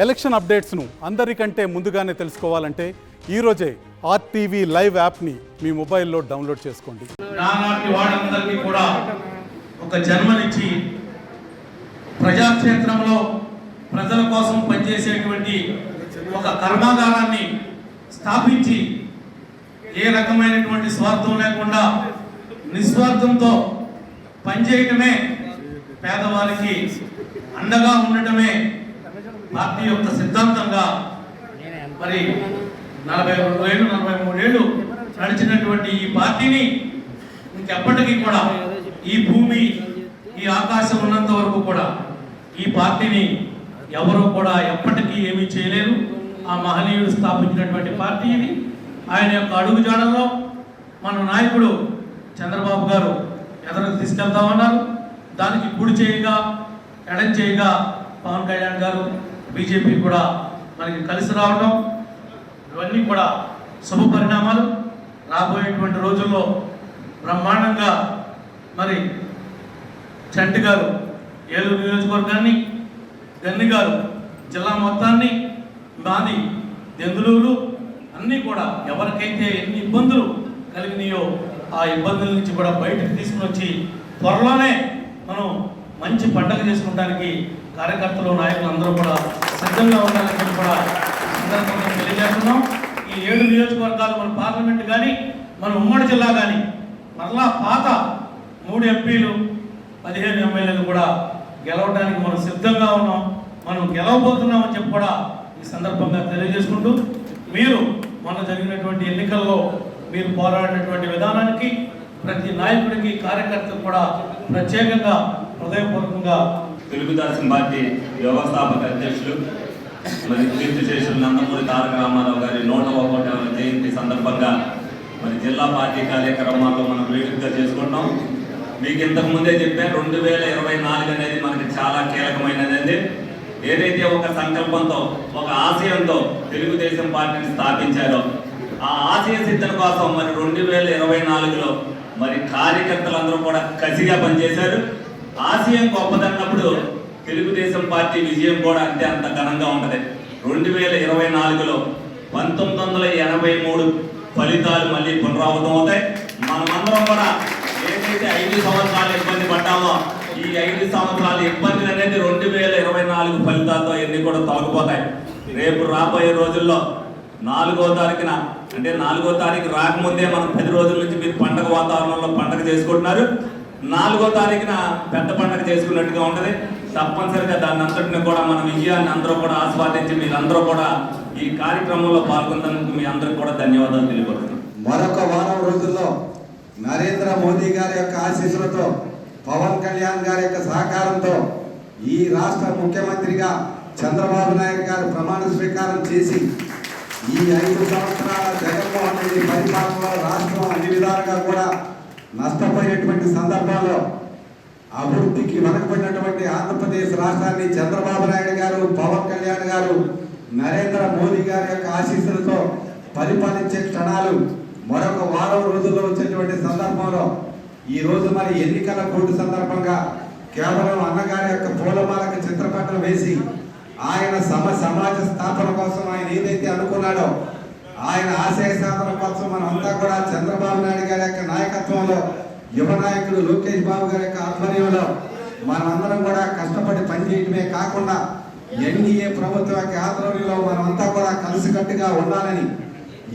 Election అప్డేట్స్ను అందరికంటే ముందుగానే తెలుసుకోవాలంటే ఈరోజే ఆర్టీవీ లైవ్ యాప్ని మీ మొబైల్లో డౌన్లోడ్ చేసుకోండి. నానాటి వాళ్ళందరికీ కూడా ఒక జన్మనిచ్చి ప్రజాక్షేత్రంలో ప్రజల కోసం పనిచేసేటువంటి ఒక కర్మాగారాన్ని స్థాపించి ఏ రకమైనటువంటి స్వార్థం లేకుండా నిస్వార్థంతో పనిచేయటమే, పేదవారికి అండగా ఉండటమే పార్టీ యొక్క సిద్ధాంతంగా మరి 42 ఏళ్ళు 43 ఏళ్ళు నడిచినటువంటి ఈ పార్టీని ఇంకెప్పటికీ కూడా ఈ భూమి ఈ ఆకాశం ఉన్నంత వరకు కూడా ఈ పార్టీని ఎవరూ కూడా ఎప్పటికీ ఏమీ చేయలేరు. ఆ మహనీయుడు స్థాపించినటువంటి పార్టీ ఇది. ఆయన యొక్క అడుగుజాడల్లో మన నాయకుడు చంద్రబాబు గారు ఎదురుకు తీసుకెళ్తామన్నారు. దానికి కుడి చేయగా ఎడం చేయగా పవన్ కళ్యాణ్ గారు బీజేపీ కూడా మనకి కలిసి రావడం, ఇవన్నీ కూడా శుభ పరిణామాలు. రాబోయేటువంటి రోజుల్లో బ్రహ్మాండంగా మరి చంటి గారు ఏలూరు నియోజకవర్గాన్ని, గన్ని గారు జిల్లా మొత్తాన్ని, మాది దెందులూరు అన్నీ కూడా ఎవరికైతే ఎన్ని ఇబ్బందులు కలిగినాయో ఆ ఇబ్బందుల నుంచి కూడా బయటకు తీసుకుని వచ్చి త్వరలోనే మనం మంచి పండగ చేసుకుంటానికి కార్యకర్తలు నాయకులు అందరూ కూడా సిద్ధంగా ఉండాలని కూడా సందర్భంగా తెలియజేస్తున్నాం. ఈ 7 నియోజకవర్గాలు మన పార్లమెంట్ కానీ మన ఉమ్మడి జిల్లా కానీ మరలా పాత 3 ఎంపీలు 15 ఎమ్మెల్యేలు కూడా గెలవడానికి మనం సిద్ధంగా ఉన్నాం. మనం గెలవబోతున్నామని చెప్పి కూడా ఈ సందర్భంగా తెలియజేసుకుంటూ, మీరు మొన్న జరిగినటువంటి ఎన్నికల్లో మీరు పోరాడినటువంటి విధానానికి ప్రతి నాయకుడికి కార్యకర్తకు కూడా ప్రత్యేకంగా హృదయపూర్వకంగా తెలుగుదేశం పార్టీ వ్యవస్థాపక అధ్యక్షులు మరి కీర్తిశేషులు నందమూరి తారక రామారావు గారి 101వ జయంతి సందర్భంగా మరి జిల్లా పార్టీ కార్యక్రమాల్లో మనం వేడుకగా చేసుకుంటాం. మీకు ఇంతకు ముందే చెప్పాను, 2024 అనేది మనకి చాలా కీలకమైనది. ఏదైతే ఒక సంకల్పంతో ఒక ఆశయంతో తెలుగుదేశం పార్టీని స్థాపించారో ఆ ఆశయ సిద్ధం కోసం మరి 2024లో మరి కార్యకర్తలందరూ కూడా కసిగా పనిచేశారు. ఆశయం గొప్పదన్నప్పుడు తెలుగుదేశం పార్టీ విజయం కూడా అంతే అంత ఘనంగా ఉంటుంది. 2024లో 1983 ఫలితాలు మళ్ళీ పునరావృతం అవుతాయి. మనమందరం కూడా ఏదైతే 5 సంవత్సరాలు ఇబ్బంది పడ్డామో ఈ 5 సంవత్సరాల ఇబ్బందులు అనేది 2024 ఫలితాలతో ఎన్ని కూడా తొలగిపోతాయి. రేపు రాబోయే రోజుల్లో 4వ తారీఖున, అంటే 4వ తారీఖు రాకముందే మనం 10 రోజుల నుంచి మీరు పండగ వాతావరణంలో పండగ చేసుకుంటున్నారు. 4వ తారీఖున పెద్ద పండగ చేసుకున్నట్టుగా ఉంటుంది. తప్పనిసరిగా దాన్ని అంతటిని కూడా మన విజయాన్ని అందరూ కూడా ఆస్వాదించి మీరందరూ కూడా ఈ కార్యక్రమంలో పాల్గొన్నందుకు మీ అందరికి కూడా ధన్యవాదాలు తెలియపడుతున్నాను. మరొక వారం రోజుల్లో నరేంద్ర మోదీ గారి యొక్క ఆశీస్సులతో, పవన్ కళ్యాణ్ గారి యొక్క సహకారంతో ఈ రాష్ట్ర ముఖ్యమంత్రిగా చంద్రబాబు నాయుడు గారు ప్రమాణ స్వీకారం చేసి ఈ 5 సంవత్సరాల జగన్మోహన్ రెడ్డి పరిపాలనలో రాష్ట్రం అన్ని విధాలుగా కూడా నష్టపోయేటువంటి సందర్భాల్లో అభివృద్ధికి వెనకబడినటువంటి ఆంధ్రప్రదేశ్ రాష్ట్రాన్ని చంద్రబాబు నాయుడు గారు, పవన్ కళ్యాణ్ గారు, నరేంద్ర మోదీ గారి యొక్క ఆశీస్సులతో పరిపాలించే క్షణాలు మరొక వారం రోజుల్లో వచ్చేటువంటి సందర్భంలో ఈ రోజు మరి ఎన్నికల కోర్టు సందర్భంగా కేవలం అన్నగారి యొక్క పూలమాలకు చిత్రపటం వేసి ఆయన సమాజ స్థాపన కోసం ఆయన ఏదైతే అనుకున్నాడో ఆయన ఆశయ సాధన కోసం మనమంతా కూడా చంద్రబాబు నాయుడు గారి యొక్క నాయకత్వంలో, యువ నాయకుడు లోకేష్ బాబు గారి యొక్క ఆధ్వర్యంలో మనమందరం కూడా కష్టపడి పనిచేయడమే కాకుండా ఎన్డీఏ ప్రభుత్వం యొక్క ఆధ్వర్యంలో మనమంతా కూడా కలిసికట్టుగా ఉండాలని,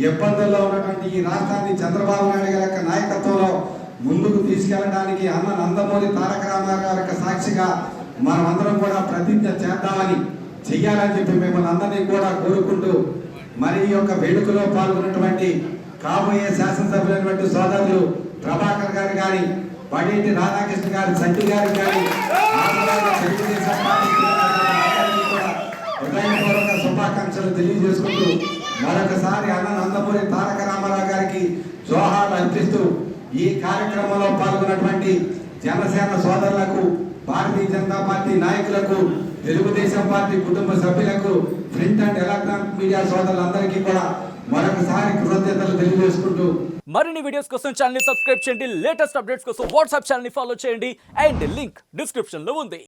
ఇబ్బందుల్లో ఉన్నటువంటి ఈ రాష్ట్రాన్ని చంద్రబాబు నాయుడు గారి యొక్క నాయకత్వంలో ముందుకు తీసుకెళ్ళడానికి అన్న నందమూరి తారక రామారావు గారి యొక్క సాక్షిగా మనమందరం కూడా ప్రతిజ్ఞ చేద్దామని చెయ్యాలని చెప్పి మిమ్మల్ని అందరినీ కూడా కోరుకుంటూ, మరి ఈ యొక్క వేడుకలో పాల్గొన్నటువంటి కాబోయే శాసనసభ్యులైనటువంటి సోదరులు ప్రభాకర్ గారు కానీ, పడేటి రాధాకృష్ణ గారు, సంటి గారు కానీ హృదయపూర్వక శుభాకాంక్షలు తెలియజేసుకుంటూ మరొకసారి అన్న నందమూరి తారక రామారావు గారికి జోహార్లు అర్పిస్తూ ఈ కార్యక్రమంలో పాల్గొన్నటువంటి జనసేన సోదరులకు, భారతీయ జనతా పార్టీ నాయకులకు, తెలుగుదేశం పార్టీ కుటుంబ సభ్యులకు, ప్రింట్ అండ్ ఎలక్ట్రానిక్ మీడియా సోదరులందరికీ కూడా మరొకసారి కృతజ్ఞతలు తెలియజేసుకుంటూ మరిన్ని వీడియోస్ కోసం ఛానల్ ని సబ్స్క్రైబ్ చేయండి. లేటెస్ట్ అప్డేట్స్ కోసం వాట్సాప్ ఛానల్ ని ఫాలో చేయండి. అండ్ లింక్ డిస్క్రిప్షన్ లో ఉంది.